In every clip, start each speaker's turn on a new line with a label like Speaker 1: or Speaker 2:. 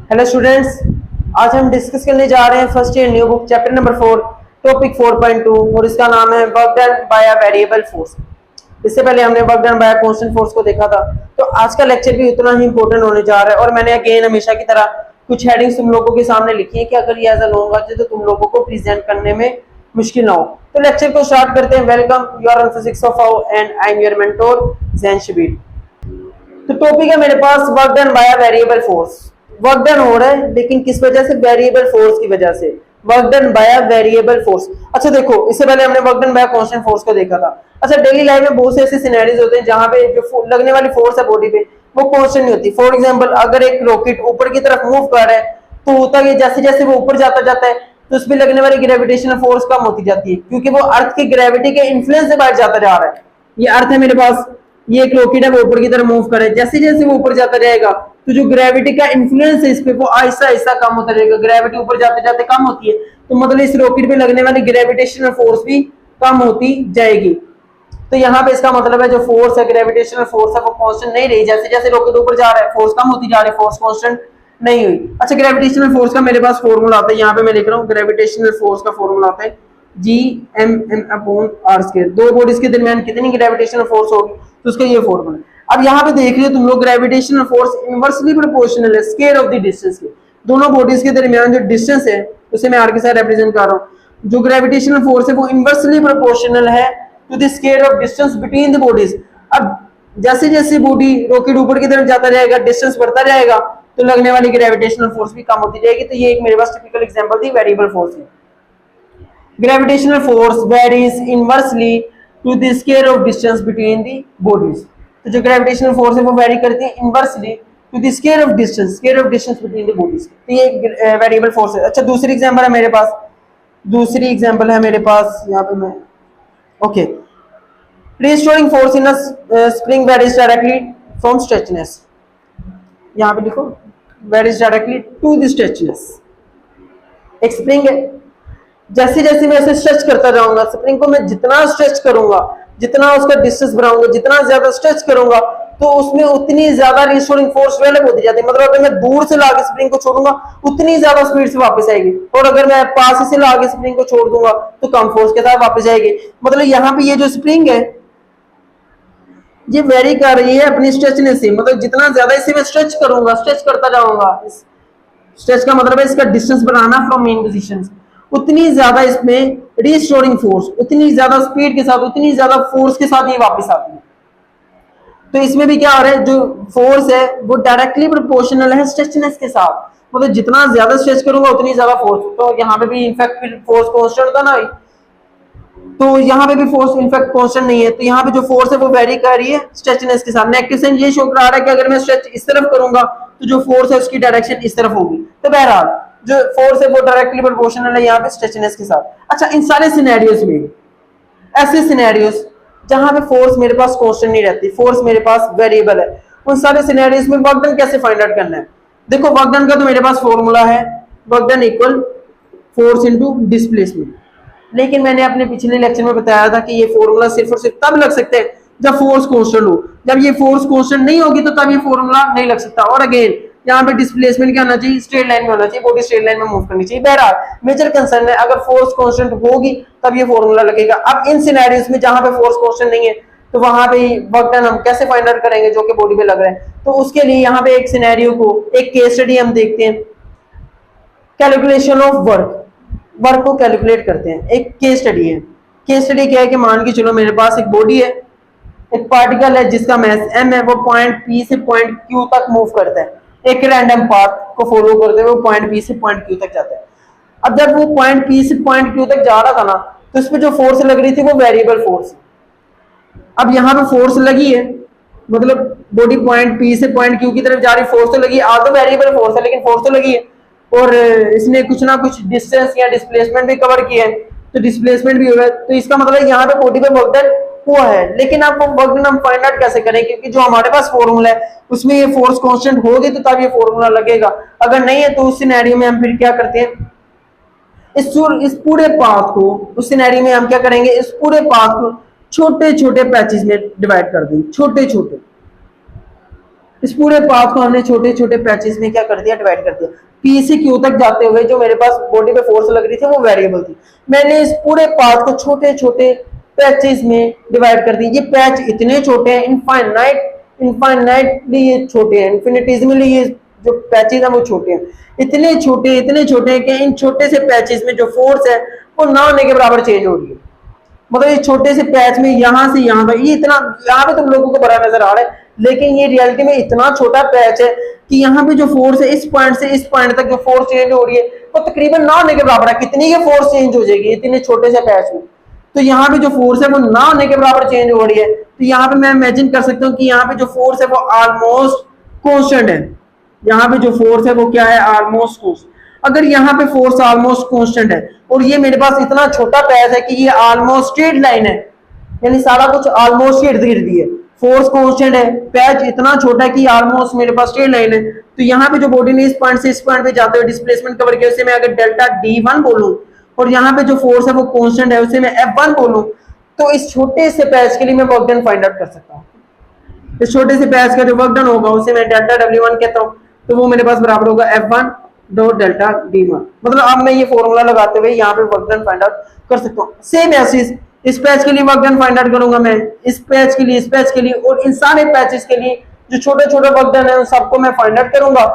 Speaker 1: Hello students, आज हम discuss करने जा रहे हैं first year new book chapter number 4 topic 4.2 और इसका नाम है work done by a variable force. इससे पहले हमने work done by a constant force को देखा था। तो आज का लेक्चर भी उतना ही इंपॉर्टेंट होने जा रहा है और मैंने अगेन हमेशा की तरह कुछ हेडिंग्स तुम लोगों के सामने लिखी है कि अगर ये एज अ लॉन्ग आ जाए तो तुम लोगों को प्रेजेंट करने में मुश्किल ना हो। तो लेक्चर को स्टार्ट करते हैं। Welcome, you are on physics of how and I am your mentor Jain Shabir. तो टॉपिक है मेरे पास work done by a variable force. Work done हो रहा है लेकिन किस वजह से? वेरिएबल फोर्स की वजह से। Work done by a variable force. अच्छा देखो, इससे पहले हमने work done bye constant force को देखा था। अच्छा, डेली लाइफ में बहुत से ऐसे सिनेरियोज होते हैं जहां पे जो लगने वाली फोर्स है बॉडी पे वो कांस्टेंट नहीं होती। फॉर एग्जांपल, अगर एक रॉकेट ऊपर की तरफ मूव कर रहा है तो होता है जैसे जैसे वो ऊपर जाता है तो उस पर लगने वाली ग्रेविटेशनल फोर्स कम होती जाती है क्योंकि वो अर्थ की ग्रेविटी के इन्फ्लुएंस से बाहर जाता जा रहा है। ये अर्थ है मेरे पास, ये एक रॉकेट है, वो ऊपर की तरफ मूव करे, जैसे जैसे वो ऊपर जाता रहेगा तो जो ग्रेविटी का इन्फ्लुएंस है इस पे वो आहिस्ता आहिस्ता कम होता रहेगा। ग्रेविटी ऊपर जाते जाते कम होती है तो मतलब इस रॉकेट पे लगने वाली ग्रेविटेशनल फोर्स भी कम होती जाएगी। तो यहाँ पे इसका मतलब है जो फोर्स है, ग्रेविटेशनल फोर्स है, वो कांस्टेंट नहीं रही। जैसे जैसे रॉकेट ऊपर जा रहा है फोर्स कम होती जा रही है, फोर्स कांस्टेंट नहीं हुई। अच्छा, ग्रेविटेशनल फोर्स का मेरे पास फॉर्मूला आता है, यहाँ पे मैं लिख रहा हूँ ग्रेविटेशनल फोर्स का फॉर्मूला आता है Gm_r²। दो बॉडीज के दरमियान कितनी ग्रेविटेशनल फोर्स होगी तो उसका ये फॉर्मूला। अब यहाँ पे देख रहे हो तुम लोग, ग्रेविटेशनल फोर्स इनवर्सली प्रोपोर्शनल है स्क्वायर ऑफ द डिस्टेंस के। दोनों बॉडीज के दरमियान जो डिस्टेंस है उसे मैं आर के साथ रिप्रेजेंट कर रहा हूँ। जो ग्रेविटेशनल फोर्स है वो इनवर्सली प्रोपोर्शनल है to the square of distance between the bodies. अब जैसे जैसे बॉडी रॉकेट ऊपर की तरफ जाता जाएगा, डिस्टेंस बढ़ता जाएगा तो लगने वाली ग्रेविटेशनल फोर्स भी कम होती जाएगी। तो ये एक मेरे पास टिपिकल एग्जांपल थी वेरिएबल फोर्स की। Gravitational force varies inversely to the square of distance between the bodies। तो जो ग्रेविटेशनल फोर्स है वो वेरी करती है inversely to the square of distance between the bodies. तो ये वेरिएबल फोर्स है। अच्छा, दूसरी एग्जांपल है मेरे पास, यहाँ पे मैं okay, restoring force in a spring varies directly from stretchness. यहाँ पे लिखो varies directly to the stretchness. एक स्प्रिंग है, जैसे जैसे मैं इसे स्ट्रेच करता जाऊंगा, स्प्रिंग को मैं जितना स्ट्रेच करूंगा, जितना उसका डिस्टेंस बढ़ाऊंगा, जितना ज्यादा स्ट्रेच करूंगा तो उसमें उतनी ज्यादा रिस्टोरिंग फोर्स डेवलप होती जाती है। मतलब अगर मैं दूर से लाके स्प्रिंग को छोड़ूंगा उतनी ज्यादा स्पीड से वापस आएगी और अगर मैं पास से लाके स्प्रिंग को छोड़ दूंगा तो कम फोर्स के साथ वापस आएगी। मतलब यहाँ पे ये जो स्प्रिंग है ये वेरी कर रही है अपनी स्ट्रेचनेस से। मतलब जितना ज्यादा इसे मैं स्ट्रेच करूंगा, स्ट्रेच करता जाऊंगा, स्ट्रेच का मतलब है इसका डिस्टेंस बढ़ाना फ्रॉम मेन पोजीशन, उतनी ज्यादा इसमें रीस्टोरिंग फोर्स, उतनी ज्यादा स्पीड के साथ, उतनी ज्यादा फोर्स के साथ ये वापस आती है। तो इसमें भी क्या हो रहा है, जो फोर्स है वो डायरेक्टली प्रोपोर्शनल है स्ट्रेचनेस के साथ। मतलब जितना ज्यादा स्ट्रेच करूंगा उतनी ज्यादा फोर्स। तो यहाँ पे भी इनफैक्ट फोर्स कांस्टेंट था ना, तो यहाँ पे भी फोर्स इनफैक्ट कांस्टेंट नहीं है। तो यहाँ पे जो फोर्स है वो वेरी कर रही है स्ट्रेचनेस के साथ। नेगेटिव साइन ये शो करा रहा है कि अगर मैं स्ट्रेच इस तरफ करूंगा तो जो फोर्स है उसकी डायरेक्शन इस तरफ होगी। तो बहरहाल जो फोर्स है वो डायरेक्टली प्रोपोर्शनल है यहाँ पे स्ट्रेचनेस के साथ। अच्छा, इन सारे सिनेरियोज में ऐसे सिनेरियोज जहां पे फोर्स मेरे पास कांस्टेंट नहीं रहती, फोर्स मेरे पास वेरिएबल है, उन सारे सिनेरियोज में वर्क डन कैसे फाइंड आउट करना है? देखो, वर्क डन का तो मेरे पास फॉर्मूला है work done equal force into displacement. लेकिन मैंने अपने पिछले लेक्चर में बताया था कि ये फॉर्मूला सिर्फ और सिर्फ तब लग सकते हैं जब फोर्स कांस्टेंट हो। जब ये फोर्स कांस्टेंट नहीं होगी तो तब ये फॉर्मूला नहीं लग सकता। और अगेन यहाँ पे डिस्प्लेसमेंट क्या होना चाहिए? स्ट्रेट लाइन में होना चाहिए, बॉडी स्ट्रेट लाइन में मूव करनी चाहिए। बहरहाल मेजर कंसर्न है अगर फोर्स कांस्टेंट होगी तब ये फॉर्मूला लगेगा। अब इन सिनेरियोज में जहां पे फोर्स कांस्टेंट नहीं है तो वहां पे वर्क डन हम कैसे फाइंड आउट करेंगे जो कि बॉडी पे लग रहा है? तो उसके लिए यहाँ पे एक सिनेरियो को, एक केस स्टडी हम देखते हैं, कैलकुलेशन ऑफ वर्क को कैलकुलेट करते हैं। एक केस स्टडी है। केस स्टडी क्या है कि मान के चलो मेरे पास एक बॉडी है, एक पार्टिकल है जिसका मास m है, वो पॉइंट P से पॉइंट Q तक मूव करता है एक रैंडम पाथ को फॉलो करते हुए, वो पॉइंट P से पॉइंट Q तक जाता है। अब जब वो पॉइंट P से पॉइंट Q तक जा रहा था ना तो उस पर जो फोर्स लग रही थी वो वेरिएबल फोर्स। अब यहाँ पे फोर्स लगी है, मतलब बॉडी पॉइंट P से पॉइंट Q की तरफ जा रही, फोर्स तो लगी, आ तो वेरिएबल फोर्स है लेकिन फोर्स तो लगी है और इसने कुछ ना कुछ डिस्टेंस या डिस्प्लेसमेंट भी कवर किया है, तो डिस्प्लेसमेंट भी हुआ है। तो इसका मतलब यहाँ पे बॉडी पे वर्क डन हुआ है। लेकिन आप वर्क डन हम फाइंड आउट कैसे करें? क्योंकि जो हमारे पास फॉर्मूला है उसमें ये फोर्स कांस्टेंट होगी तो तब ये फॉर्मूला लगेगा, अगर नहीं है तो उस सिनेरियो में हम फिर क्या करते हैं, इस पूरे पाथ को, उस सिनेरियो में हम क्या करेंगे, इस पूरे पाथ को छोटे छोटे पैचेस में डिवाइड कर देंगे, छोटे छोटे। इस पूरे पाथ को हमने छोटे छोटे पैचेस में क्या कर दिया, डिवाइड कर दिया। पी से क्यू तक जाते हुए जो मेरे पास बॉडी पे फोर्स लग रही थी वो वेरिएबल थी, मैंने इस पूरे पाथ को छोटे छोटे पैचेस में डिवाइड कर दी। ये पैच इतने छोटे हैं, इनफाइनाइटली ये छोटे हैं, इन्फिनिटिजिमली ये जो पैचेस हैं वो छोटे हैं, इतने छोटे हैं कि इन छोटे से पैचेस में जो फोर्स है वो ना होने के बराबर चेंज हो रही है। मतलब ये छोटे से पैच में यहां से यहां तक, ये इतना यहाँ पे तुम लोगों को बड़ा नजर आ रहा है, लेकिन ये रियलिटी में इतना छोटा पैच है कि यहाँ पे जो फोर्स है इस पॉइंट से इस पॉइंट तक जो फोर्स चेंज हो रही है वो तकरीबन ना होने के बराबर है। कितनी ये फोर्स चेंज हो जाएगी इतने छोटे से पैच में, तो यहाँ पे जो फोर्स है वो ना होने के बराबर चेंज हो रही है। तो यहाँ पे मैं इमेजिन कर सकता हूँ कि यहाँ पे जो फोर्स है वो ऑलमोस्ट कॉन्स्टेंट है, यहाँ पे जो फोर्स है वो क्या है, ऑलमोस्ट कॉन्स्टेंट। अगर यहाँ पे फोर्स ऑलमोस्ट कांस्टेंट है और ये मेरे पास इतना छोटा पैच है कि ये ऑलमोस्ट स्ट्रेट लाइन है, यानी सारा कुछ ऑलमोस्ट इर्द गिर्द ही है, फोर्स कांस्टेंट है, पैच इतना छोटा है कि ऑलमोस्ट मेरे पास स्ट्रेट लाइन है, तो यहाँ पे जो बॉडी ने इस पॉइंट से इस पॉइंट पे जाते हुए डिस्प्लेसमेंट कवर किया, उसे मैं अगर डेल्टा D1 बोलूं और यहाँ पे जो फोर्स है वो कांस्टेंट है उसे मैं F1 बोलूं, तो इस छोटे से पैच के लिए मैं वर्क डन फाइंड आउट कर सकता हूँ। इस छोटे से पैच का जो वर्क डन होगा उसे मैं डेल्टा W1 कहता हूँ, तो वो मेरे पास बराबर होगा F1 डॉट डेल्टा D1। मतलब अब मैं ये फॉर्मूला लगाते हुए यहाँ पे वर्क डन फाइंड आउट कर सकता हूँ। सेम ऐसे इस पैच के लिए वर्क डन फाइंड आउट करूंगा मैं, इस पैच के लिए, इस पैच के लिए और इन सारे पैचेस के लिए जो छोटे छोटे वर्क डन है उन सबको मैं फाइंड आउट करूंगा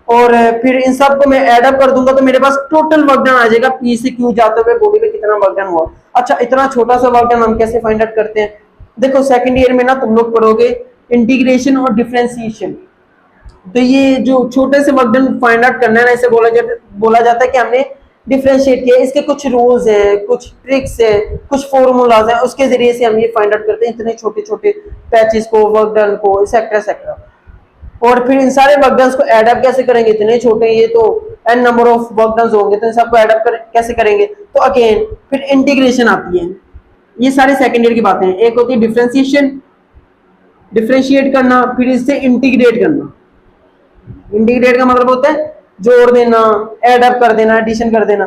Speaker 1: और फिर इन सबको मैं ऐड अप कर दूंगा, तो मेरे पास टोटल वर्क डन आ जाएगा पी से क्यू जाते हुए बॉडी पे कितना वर्क डन हुआ। अच्छा, इतना छोटा सा वर्क डन हम कैसे फाइंड आउट करते हैं? देखो सेकंड ईयर में ना तुम लोग पढ़ोगे इंटीग्रेशन और डिफरेंशिएशन, तो ये जो छोटे से वर्क डन फाइंड आउट करना है ना, इसे बोला जाता है कि हमने डिफरेंशिएट किया। इसके कुछ रूल्स है, कुछ ट्रिक्स है, कुछ फॉर्मूलाज है, उसके जरिए से हम ये फाइंड आउट करते हैं इतने छोटे छोटे पैचेस को, वर्क डन को, एक्सेट्रा एक्सेट्रा। और फिर इन सारे वर्क डन को ऐड अप कैसे करेंगे? इतने छोटे, ये तो n number of work done होंगे, तो इन सबको ऐड अप कैसे करेंगे? तो अगेन फिर इंटीग्रेशन आती है। ये सारे सेकंड ईयर की बातें हैं। एक होती है डिफरेंशिएशन, डिफरेंशिएट करना, फिर इससे इंटीग्रेट करना। इंटीग्रेट का मतलब होता है जोड़ देना, ऐड अप कर देना, एडिशन कर देना।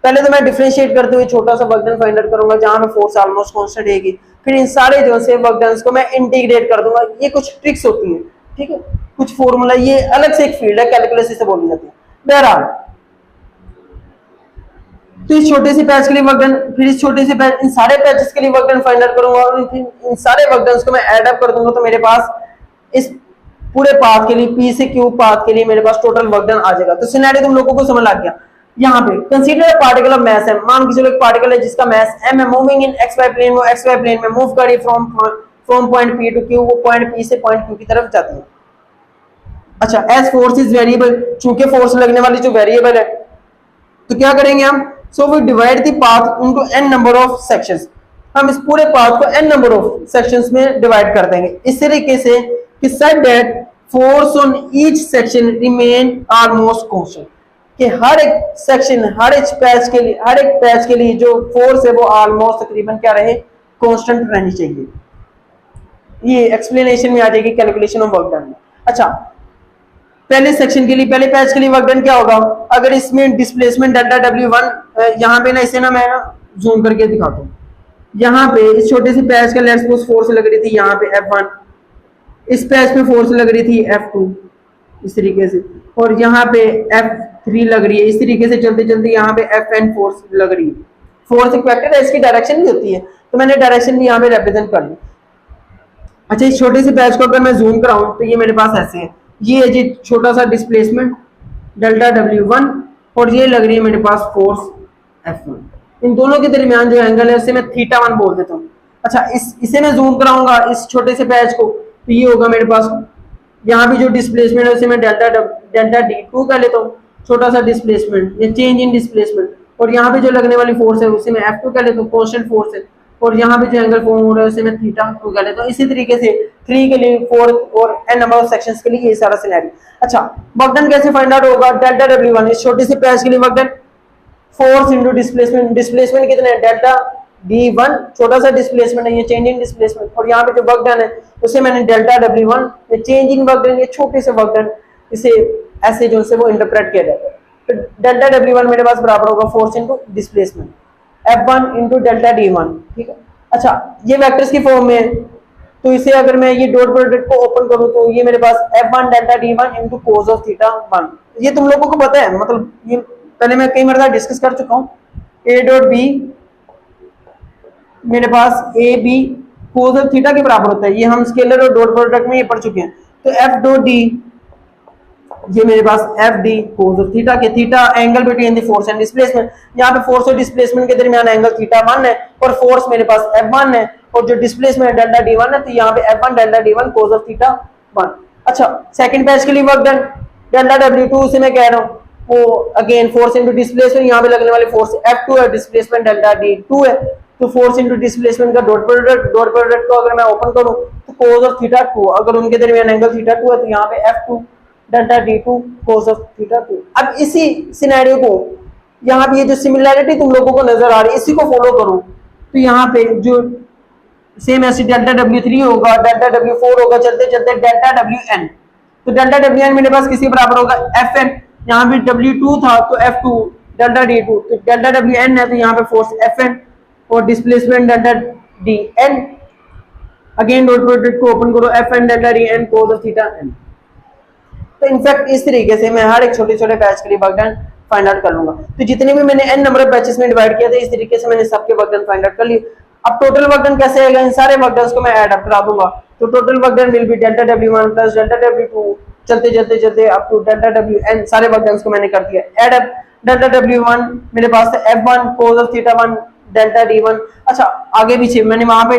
Speaker 1: पहले तो मैं डिफरेंशिएट करते हुए छोटा सा वर्क डन फाइंड आउट करूंगा जहां पे फोर्स ऑलमोस्ट कांस्टेंट रहेगी, फिर इन सारे जो से वर्क डन्स को मैं इंटीग्रेट कर दूंगा। ये कुछ ट्रिक्स होती हैं, ठीक है, कुछ फॉर्मूला, ये अलग से एक फील्ड है, कैलकुलस इसे बोली जाती है। बहरहाल तो इस छोटे से पैच के लिए वर्क डन, फिर इस छोटे से पैच, इन सारे पैचेस के लिए वर्क डन फाइंड आउट करूंगा और इन सारे वर्क डन्स को मैं ऐड अप कर दूंगा, तो मेरे पास इस पूरे पाथ के लिए, पी से क्यू पाथ के लिए मेरे पास टोटल वर्क डन आ जाएगा। तो सिनेरियो तुम लोगों को समझ लग गया। यहाँ पे कंसीडर पार्टिकल ऑफ मास है, मान के चलो एक पार्टिकल है जिसका मास m है, मूविंग इन xy प्लेन, वो xy प्लेन में मूव करी from point p to q, वो पॉइंट p से पॉइंट q की तरफ जाती है। अच्छा, एज फोर्स इज वेरिएबल, चूंकि फोर्स लगने वाली जो वेरिएबल है, तो क्या करेंगे हम? So we divide the path into n number of sections. हम इस पूरे पाथ को n नंबर ऑफ सेक्शंस में डिवाइड कर देंगे इस तरीके से कि such that force on each section remain almost constant, कि हर एक सेक्शन, हर एक पैच के लिए जो फोर्स है वो ऑलमोस्ट तकरीबन क्या रहे, कांस्टेंट रहनी चाहिए। ये एक्सप्लेनेशन में आ जाएगी कैलकुलेशन ऑफ वर्क डन। अच्छा, पहले सेक्शन के लिए, पहले पैच के लिए वर्क डन क्या होगा? अगर इसमें डिस्प्लेसमेंट डेल्टा W1, यहाँ पे ना इसे ना मैं जूम करके दिखाता हूँ। यहाँ पे इस छोटे से पैच का लेट्स सपोज फोर्स लग रही थी यहाँ पे F1, इस पैच पे फोर्स लग रही थी F2 इस तरीके से, और यहाँ पे F3 लग रही है। इस तरीके से चलते चलते यहाँ पे Fn फोर्स लग रही है। फोर्स एक वेक्टर है, इसकी डायरेक्शन भी होती है, तो मैंने डायरेक्शन भी यहाँ पे रिप्रेजेंट कर ली। अच्छा, इस छोटे से पैच को अगर मैं जूम कराऊं तो ये मेरे पास ऐसे है, ये है जी छोटा सा डिस्प्लेसमेंट डेल्टा W1 और ये लग रही है मेरे पास फोर्स F1। इन दोनों के दरमियान जो एंगल है उसे मैं θ1 बोल देता हूँ। अच्छा, इसे मैं जूम कराऊंगा इस छोटे से पैच को, तो ये होगा मेरे पास, यहाँ भी जो डिस्प्लेसमेंट है उसे मैं डेल्टा D2 कर लेता हूँ, छोटा सा डिस्प्लेसमेंट, ये चेंज इन डिस्प्लेसमेंट, और यहाँ पे जो लगने वाली फोर्स है उसे मैं F2 कर लेता हूँ, कांस्टेंट फोर्स है, और यहाँ पे जो एंगल फॉर्म हो रहा है उसे मैं θ2 कर लेता हूँ। इसी तरीके से 3 के लिए, 4 और n नंबर ऑफ सेक्शंस के लिए ये सारा सिनेरियो। अच्छा, वर्क डन कैसे फाइंड आउट होगा? डेल्टा W1 इस छोटे से पैच के लिए work done, force into displacement, displacement कितना है? डेल्टा D1, छोटा सा डिस्प्लेसमेंट है, ये चेंज इन डिस्प्लेसमेंट, और यहाँ पे जो वर्क डन है उसे मैंने डेल्टा W1, ये चेंज इन वर्क डन, ये छोटे से वर्क डन, इसे ऐसे जो से वो इंटरप्रेट किया जाता है। तो डेल्टा W1 मेरे पास बराबर होगा force into displacement F1 into delta D1, ठीक है। अच्छा, ये वेक्टर्स की फॉर्म में, तो इसे अगर मैं ये डॉट प्रोडक्ट को ओपन करूं तो ये मेरे पास F1 delta D1 into cos of theta 1, ये तुम लोगों को पता है, मतलब ये पहले मैं कई मरतबा डिस्कस कर चुका हूँ। A डॉट B मेरे पास A B cos of theta के बराबर होता है, ये हम स्केलर और डॉट प्रोडक्ट में ये पढ़ चुके हैं। तो F डॉट D ये मेरे पास F D cos of theta के, theta angle between the force and displacement, यहाँ पे फोर्स और डिस्प्लेसमेंट के दरमियान एंगल थीटा 1 है और फोर्स मेरे पास F1 है और जो डिस्प्लेसमेंट डेल्टा D1 है, तो यहाँ पे F1 delta D1 cos of theta 1। अच्छा, सेकंड पैच के लिए वर्क डन डेल्टा W2 से मैं कह रहा हूँ वो अगेन फोर्स इनटू डिस्प्लेसमेंट, यहाँ पे लगने वाली फोर्स F2 है, डिस्प्लेसमेंट डेल्टा D2 है, तो फोर्स इनटू डिस्प्लेसमेंट का डॉट प्रोडक्ट को अगर मैं ओपन करूँ तो कोस ऑफ थीटा 2, अगर उनके दरमियान एंगल थीटा 2 है तो यहाँ पे F2 delta D2 cos of theta 2। अब इसी सिनेरियो को यहाँ पे ये जो सिमिलैरिटी तुम लोगों को नजर आ रही है इसी को फॉलो करो, तो यहाँ पे जो सेम ऐसे डेल्टा W3 होगा, डेल्टा W4 होगा, चलते चलते डेल्टा WN, तो डेल्टा WN मेरे पास किसी बराबर होगा FN, यहाँ पे W2 था तो F2 डेल्टा D2, तो डेल्टा WN है तो यहाँ पे फोर्स FN और displacement delta DN, again dot product को ओपन करो FN delta DN cos of theta n। तो इनफैक्ट इस तरीके से मैं हर एक छोटे छोटे बैच के लिए वर्क डन फाइंड आउट कर लूंगा। तो जितने भी मैंने n नंबर ऑफ बैचेस में डिवाइड किया था इस तरीके से मैंने सबके वर्क डन फाइंड आउट कर लिए। अब टोटल वर्क डन कैसे आएगा, इन सारे वर्क डन को मैं ऐड अप करा दूंगा, तो total work done will B delta W1 plus delta W2 चलते चलते चलते अप टू डेल्टा WN, सारे वर्क डन को मैंने कर दिया ऐड अप। डेल्टा W1 मेरे पास था F1 cos of theta 1 delta D1। अच्छा, आगे पीछे मैंने वहां पे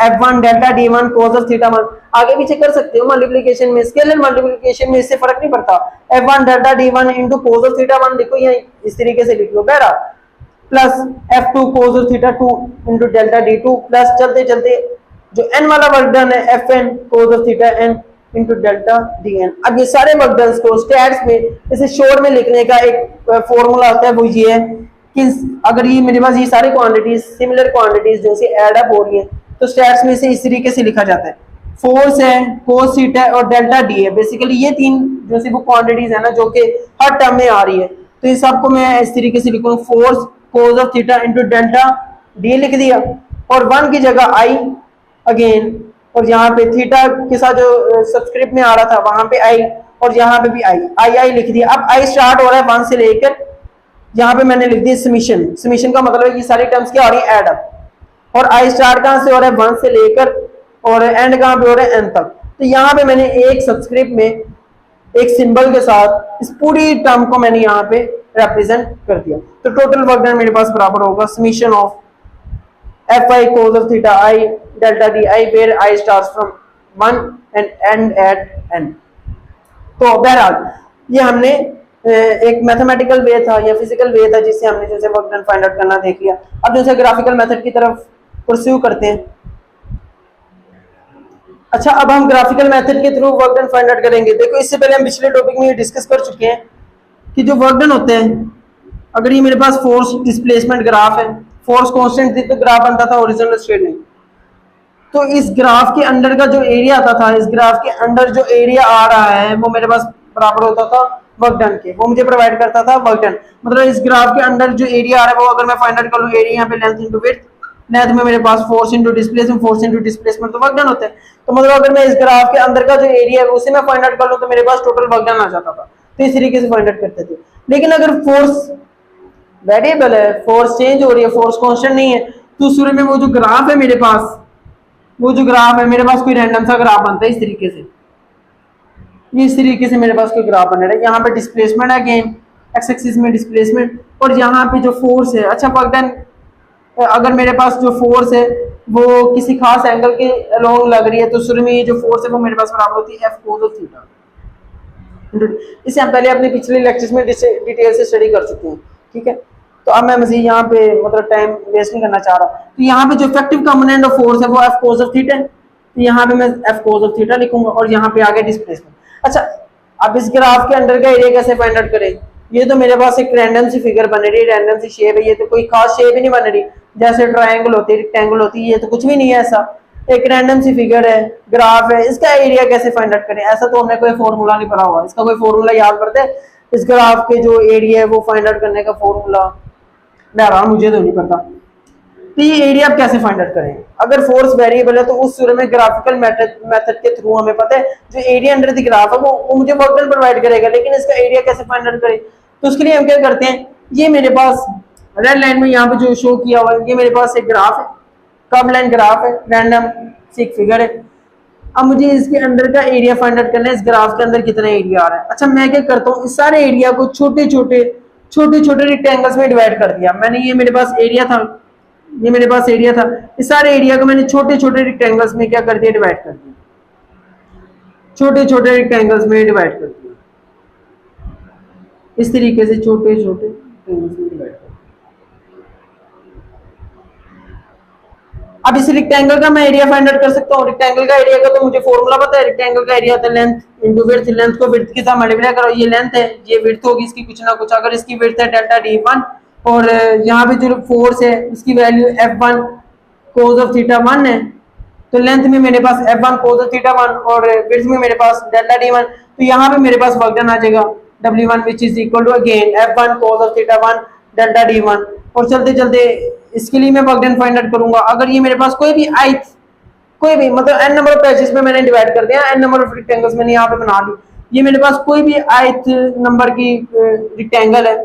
Speaker 1: F1 delta D1 cos of theta 1 आगे पीछे कर सकते हो मल्टीप्लिकेशन में, स्केलर मल्टीप्लिकेशन में इससे फर्क नहीं पड़ता। F1 delta D1 into cos of theta 1 देखो यहाँ इस तरीके से लिख लो बेरा, plus F2 cos of theta 2 into delta D2 plus चलते चलते जो n वाला वर्क डन है Fn cos of theta n into delta Dn। अब ये सारे वर्क डन को स्टैट्स में इसे शॉर्ट में लिखने का एक फॉर्मूला होता है, वो ये है कि अगर ये मेरे पास ये सारी क्वांटिटीज सिमिलर क्वांटिटीज जैसे ऐड अप हो रही है तो स्टैट्स में से इस तरीके से लिखा जाता है, फोर्स है, कोस थीटा है और डेल्टा डी है। बेसिकली ये तीन जो सी वो क्वांटिटीज है ना जो कि हर टर्म में आ रही है, तो इन सबको मैं इस तरीके से लिखूंगा force cos of theta into delta D लिख दिया और 1 की जगह आई अगेन, और यहाँ पे थीटा के साथ जो सब्सक्रिप्ट में आ रहा था वहां पे आई और यहाँ पे भी आई लिख दिया। अब आई स्टार्ट हो रहा है 1 से लेकर, यहाँ पे मैंने लिख दिया समीशन, समीशन का मतलब है कि सारी टर्म्स क्या आ रही है ऐड अप, और आई स्टार्ट कहां से हो रहा है 1 से लेकर और एंड कहां पे हो रहा है n तक। तो यहाँ पे मैंने एक सब्सक्रिप्ट में एक सिंबल के साथ इस पूरी टर्म को मैंने यहाँ पे रिप्रेजेंट कर दिया। तो टोटल वर्क डन मेरे पास बराबर होगा summation of Fi cos of theta I delta di where I starts from 1 and end at n। तो बहरहाल ये हमने एक मैथमेटिकल वे था या फिजिकल वे था जिससे हमने जैसे वर्क डन फाइंड आउट करना देख लिया। अब जैसे ग्राफिकल मेथड की तरफ परस्यू करते हैं। अच्छा, अब हम ग्राफिकल मेथड के through work done find out करेंगे। देखो इससे पहले हम पिछले टॉपिक में ये डिस्कस कर चुके हैं कि जो वर्क डन होते हैं, अगर ये मेरे पास फोर्स डिस्प्लेसमेंट ग्राफ है, फोर्स कांस्टेंट थी तो ग्राफ बनता था हॉरिजॉन्टल स्ट्रेट लाइन, तो इस ग्राफ के अंदर का जो एरिया आता था, इस ग्राफ के अंदर जो एरिया आ रहा है वो मेरे पास बराबर होता था वर्क डन के, वो मुझे प्रोवाइड करता था वर्क डन। मतलब इस ग्राफ के अंदर जो एरिया आ रहा है वो अगर मैं फाइंड आउट कर लूं, एरिया यहाँ पे लेंथ इनटू विड्थ, लेंथ में मेरे पास फोर्स इनटू डिस्प्लेसमेंट तो वर्क डन होता है। तो मतलब अगर मैं इस ग्राफ के अंदर का जो एरिया है उसे मैं फाइंड आउट कर लूं तो मेरे पास टोटल वर्क डन आ जाता था। तो इस तरीके से फाइंड आउट करते थे। लेकिन अगर फोर्स वेरिएबल है, फोर्स चेंज हो रही है, फोर्स कांस्टेंट नहीं है, तो उस सूरत में वो जो ग्राफ है मेरे पास, वो जो ग्राफ है मेरे पास कोई रैंडम सा ग्राफ बनता है इस तरीके से, इस तरीके से मेरे पास कोई ग्राफ बन रहा है। यहाँ पे डिस्प्लेसमेंट है अगेन एक्स एक्सिस में डिस्प्लेसमेंट, और यहाँ पे जो फोर्स है, अच्छा वर्क डन अगर मेरे पास जो फोर्स है वो किसी खास एंगल के अलोंग लग रही है तो शुरू में ये जो फोर्स है वो मेरे पास बराबर होती है F कोस ऑफ थीटा। इसे हम पहले अपने पिछले लेक्चर्स में डिटेल से स्टडी कर चुके हैं, ठीक है। तो अब मैं मज़ीद यहाँ पे मतलब टाइम वेस्ट नहीं करना चाह रहा। तो यहाँ पे जो इफेक्टिव कंपोनेंट ऑफ फोर्स है वो F कोस ऑफ थीटा है, तो यहाँ पे मैं F कोस ऑफ थीटा लिखूंगा और यहाँ पे आगे डिस्प्लेसमेंट। अच्छा, अब इस ग्राफ के अंदर का एरिया कैसे फाइंड आउट करें? ये तो मेरे पास एक रैंडम सी फिगर बन रही है, रैंडम सी शेप है, ये तो कोई खास शेप ही नहीं बन रही, जैसे ट्रायंगल होती है, रेक्टेंगल होती है, ये तो कुछ भी नहीं है ऐसा, एक रैंडम सी फिगर है, ग्राफ है, इसका एरिया कैसे फाइंड आउट करें? ऐसा तो हमने कोई फॉर्मूला नहीं पढ़ा हुआ, इसका कोई फॉर्मूला याद करते हैं? इस ग्राफ के जो एरिया है वो फाइंड आउट करने का फॉर्मूला बहरहाल मुझे तो नहीं पता। तो ये एरिया आप कैसे फाइंड आउट करें? अगर फोर्स वेरिएबल है तो उस सूरत में ग्राफिकल मेथड के थ्रू हमें पता है जो एरिया अंडर द ग्राफ है वो मुझे वर्क डन प्रोवाइड करेगा, लेकिन इसका एरिया कैसे फाइंड आउट करें? तो उसके लिए हम क्या करते हैं, ये मेरे पास रेड लाइन में यहाँ पे जो शो किया हुआ है ये मेरे पास एक ग्राफ है, कर्व लाइन ग्राफ है, रैंडम से एक फिगर है। अब मुझे इसके अंदर का एरिया फाइंड आउट करना है, इस ग्राफ के अंदर कितना एरिया आ रहा है। अच्छा, मैं क्या करता हूँ, इस सारे एरिया को छोटे छोटे रेक्टेंगल्स में डिवाइड कर दिया मैंने। ये मेरे पास एरिया था, ये मेरे पास एरिया था, इस सारे एरिया को मैंने छोटे छोटे रेक्टेंगल्स में क्या कर दिया, डिवाइड कर दिया, छोटे छोटे रेक्टेंगल्स में डिवाइड कर दिया, इस तरीके से छोटे छोटे रेक्टेंगल्स में डिवाइड कर दिया। अब इस रेक्टेंगल का मैं एरिया फाइंड आउट कर सकता हूँ। रेक्टेंगल का एरिया का तो मुझे फॉर्मूला पता है, रेक्टेंगल का एरिया होता है लेंथ इनटू विड्थ, लेंथ को विड्थ के साथ मल्टीप्लाई करो, ये लेंथ है, ये विड्थ होगी इसकी कुछ ना कुछ। अगर इसकी विड्थ है डेल्टा d1 और यहाँ पे जो फोर्स है उसकी value f1 cos of theta 1 है, तो लेंथ में मेरे पास f1 cos of थीटा 1 और विड्थ में मेरे पास डेल्टा d1, तो यहाँ पे मेरे पास वर्क डन आ जाएगा w1 which is equal to again f1 cos of theta 1 delta d1। और चलते चलते इसके लिए मैं वर्क डन फाइंड आउट करूंगा। अगर ये मेरे पास कोई भी मतलब n नंबर ऑफ पैचेस में मैंने डिवाइड कर दिया, n नंबर ऑफ रेक्टेंगल्स मैंने यहाँ पे बना ली, ये मेरे पास कोई भी ith नंबर की रेक्टेंगल है,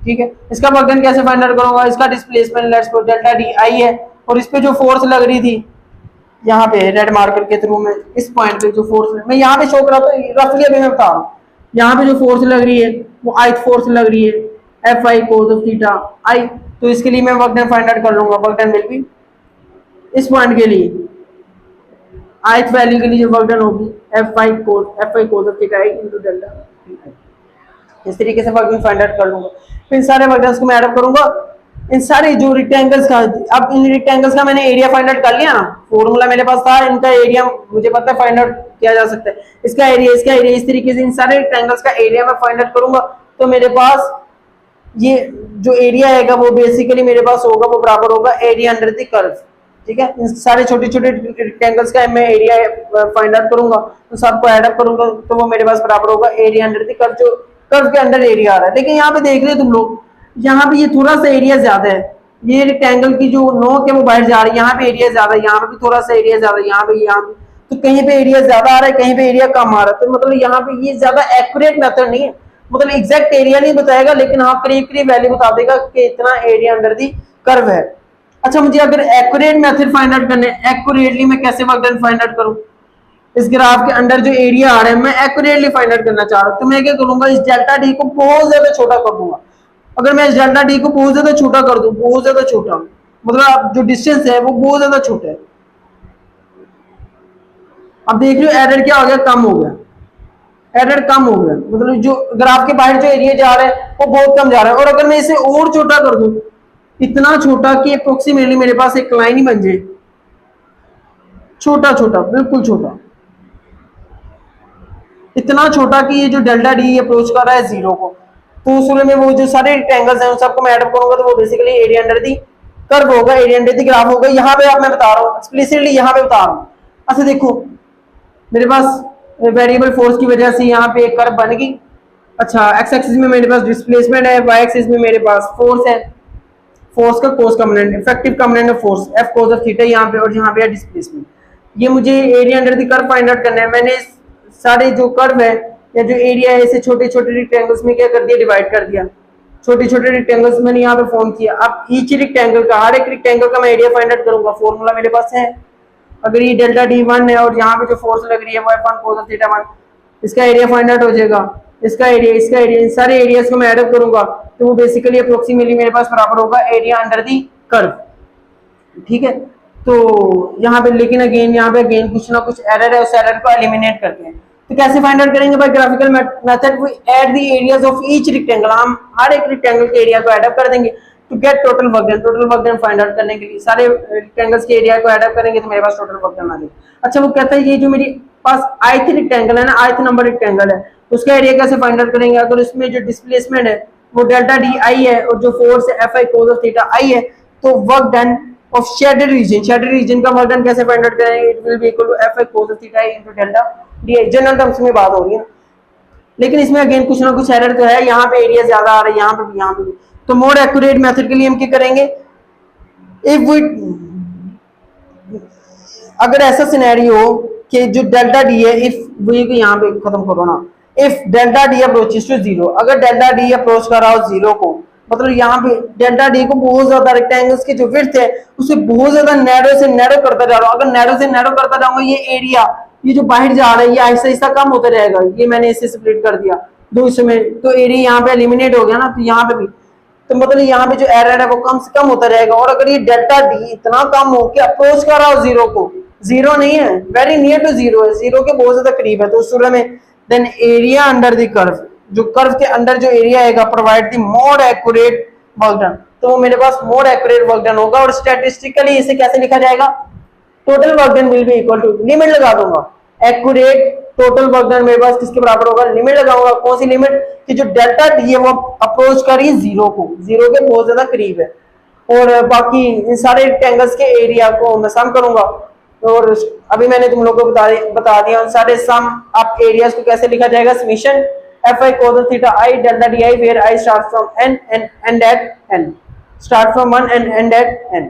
Speaker 1: ठीक है। इसका वर्क डन कैसे फाइंड आउट करूंगा, इसका displacement let's suppose delta D I है और इस पे जो फोर्स लग रही थी यहाँ पे रेड मार्कर के थ्रू में इस पॉइंट पे जो फोर्स मैं यहाँ पे शो करा तो रफली अभी मैं बता रहा हूँ, यहाँ पे जो फोर्स लग रही है वो ith फोर्स लग रही है F I cos of theta I. तो इसके लिए मैं वर्क डन फाइंड आउट कर लूंगा, वर्क डन विल बी इस पॉइंट के लिए ith वैल्यू के लिए जो वर्क डन होगी F I cos of theta I into delta, इस तरीके से वर्क डन फाइंड आउट कर लूंगा। फिर सारे वर्क डन्स को मैं ऐड अप करूंगा, इन सारे जो रेक्टेंगल्स का, अब इन रेक्टेंगल्स का मैंने एरिया फाइंड आउट कर लिया ना, फॉर्मूला मेरे पास था, इनका एरिया मुझे पता है फाइंड आउट किया जा सकता है, इसका एरिया इस तरीके से इन सारे रेक्टेंगल्स का एरिया मैं फाइंड आउट करूंगा। तो मेरे पास ये जो एरिया आएगा वो बेसिकली मेरे पास होगा, वो बराबर होगा एरिया अंडर द कर्व, ठीक है। इन सारे छोटे छोटे रेक्टेंगल्स का मैं एरिया फाइंड आउट करूंगा, तो सबको ऐड अप करूंगा तो वो मेरे पास बराबर होगा एरिया अंडर द कर्व, जो कर्व के अंदर एरिया आ रहा है। लेकिन यहाँ पे देख रहे हो तुम लोग, यहाँ पे ये थोड़ा सा एरिया ज्यादा है, ये रेक्टेंगल की जो नोक है वो बाहर जा रही है, यहाँ पे एरिया ज्यादा है, यहाँ पे भी थोड़ा सा एरिया ज्यादा है, यहाँ पे तो कहीं पे एरिया ज्यादा आ रहा है, कहीं पे एरिया कम आ रहा है। तो मतलब यहाँ पे ये ज्यादा एक्यूरेट मेथड नहीं है, मतलब एग्जैक्ट एरिया नहीं बताएगा, लेकिन हाँ करीब करीब वैल्यू बता देगा कि इतना एरिया अंडर दी कर्व है। अच्छा, मुझे अगर एक्यूरेट मेथड फाइंड आउट करने, एक्यूरेटली मैं कैसे वर्क डन फाइंड आउट करूं, इस ग्राफ के अंदर जो एरिया आ रहा है मैं एक्यूरेटली फाइंड आउट करना चाह रहा हूं, तो मैं क्या करूंगा, इस डेल्टा डी को बहुत ज्यादा छोटा कर दूंगा। अगर मैं इस डेल्टा डी को बहुत ज्यादा छोटा कर दूं, बहुत ज्यादा छोटा, मतलब जो डिस्टेंस है वो बहुत ज्यादा छोटा है, अब देख रहे हो एरर क्या हो गया, कम हो गया, एरर कम हो गया, मतलब जो ग्राफ के बाहर जो एरिया जा रहा है वो बहुत कम जा रहा है। और अगर मैं इसे और छोटा कर दूं, इतना छोटा कि अप्रोक्सीमेटली मेरे पास एक लाइन ही बन जाए, छोटा छोटा, बिल्कुल छोटा, इतना छोटा कि ये जो डेल्टा डी अप्रोच कर रहा है जीरो को, तो उस में वो जो सारे रेक्टेंगल्स हैं उन सबको मैं ऐड अप करूंगा तो वो basically area under the curve होगा, एरिया अंडर दी ग्राफ होगा। यहाँ पे आप मैं बता रहा हूँ एक्सप्लिसिटली, यहाँ पे बता रहा हूँ। अच्छा देखो, मेरे पास वेरिएबल फोर्स की वजह से यहाँ पे एक कर्व बन गई। अच्छा, एक्स एक्सिस में मेरे पास डिस्प्लेसमेंट है, वाई एक्सिस में मेरे पास फोर्स है, फोर्स का cos component, effective component of force F cos of theta यहाँ पे, और यहाँ पे है डिस्प्लेसमेंट। ये मुझे area under the curve find out करना है। मैंने सारे जो कर्व है या जो एरिया है इसे छोटे छोटे रेक्टेंगल्स में क्या कर दिया, डिवाइड कर दिया, छोटे छोटे रेक्टेंगल्स मैंने यहाँ पे फॉर्म किया। अब ईच रेक्टेंगल का, हर एक रेक्टेंगल का मैं एरिया फाइंड आउट करूंगा, फॉर्मूला मेरे पास है। अगर ये डेल्टा d1 है और यहाँ पे जो फोर्स लग रही है वो f1 cos of थीटा 1, इसका एरिया फाइंड आउट हो जाएगा, इसका एरिया, इन सारे एरियाज को मैं ऐड अप करूंगा तो वो बेसिकली अप्रोक्सीमेटली मेरे पास बराबर होगा एरिया अंडर दी कर्व, ठीक है। तो यहाँ पे लेकिन अगेन यहाँ पे अगेन कुछ ना कुछ एरर है, उस एरर को एलिमिनेट करते हैं। तो कैसे फाइंड आउट करेंगे, by graphical method we add the areas of each rectangle, हम हर एक रेक्टेंगल के एरिया को ऐड अप कर देंगे to get total work done. Total work done find out करने के लिए सारे रेक्टेंगल्स के एरिया को ऐड अप करेंगे तो मेरे पास टोटल वर्क डन आ जाएगा। अच्छा, वो कहता है ये जो मेरे पास ith रेक्टेंगल है ना, ith नंबर रेक्टेंगल है, उसका एरिया कैसे फाइंड आउट करेंगे। अगर उसमें जो डिस्प्लेसमेंट है वो डेल्टा डी आई है और जो फोर्स है F I cos of theta I है, तो work done of shaded region का वर्क डन कैसे फाइंड आउट करेंगे, it will be equal to F I cos of theta I into delta D I. General terms में बात हो रही है ना, लेकिन इसमें अगेन कुछ ना कुछ एरर तो है, यहाँ पे एरिया ज्यादा आ रहा है, यहाँ पे भी, यहाँ पे भी। तो मोर एक्यूरेट मेथड के लिए हम क्या करेंगे, इफ वी, अगर ऐसा सिनेरियो हो कि जो डेल्टा डी है, इफ वी को यहाँ पे खत्म करो ना, if delta d approaches to zero, अगर डेल्टा डी अप्रोच कर रहा हो जीरो को, मतलब यहाँ पे डेल्टा डी को बहुत ज्यादा रेक्टेंगल्स की जो विड्थ है उसे बहुत ज्यादा नैरो से नैरो करता जा रहा हूँ, अगर नैरो से नैरो करता जाऊंगा ये एरिया, ये जो बाहर जा रहा है ये ऐसा ऐसा कम होता रहेगा, ये मैंने इसे स्प्लिट कर दिया दो हिस्सों में, तो एरिया यहाँ पे एलिमिनेट हो गया ना, तो यहाँ पे भी, तो मतलब यहाँ पे जो एरर है वो कम से कम होता रहेगा। और अगर ये डेल्टा डी इतना कम हो कि अप्रोच कर रहा हो जीरो को, जीरो नहीं है, वेरी नियर टू जीरो है, जीरो के बहुत ज्यादा करीब है, तो उस सूरत में then area under the curve, जो कर्व के अंदर जो एरिया आएगा, provide the more accurate work done, तो वो मेरे पास मोर एक्यूरेट वर्क डन होगा। और स्टैटिस्टिकली इसे कैसे लिखा जाएगा, total work done will be equal to, limit लगा दूंगा, एक्यूरेट टोटल वर्क डन मेरे पास किसके बराबर होगा, लिमिट लगाऊंगा, कौन सी लिमिट, कि जो डेल्टा डी है वो अप्रोच कर रही है जीरो को, जीरो के बहुत ज्यादा करीब है। और बाकी इन सारे रेक्टेंगल्स के एरिया को मैं सम करूंगा, और अभी मैंने तुम लोगों को बता दिया उन सारे सम आप एरियाज को कैसे लिखा जाएगा, summation f I cos theta i delta D i where i start from n and end at n, start from one and end at n.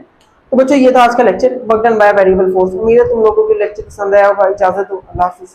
Speaker 1: तो बच्चों ये था आज का lecture, work done by variable force. उम्मीद है तुम लोगों को लेक्चर पसंद आया होगा। इजाजत दो, अल्लाह हाफिज।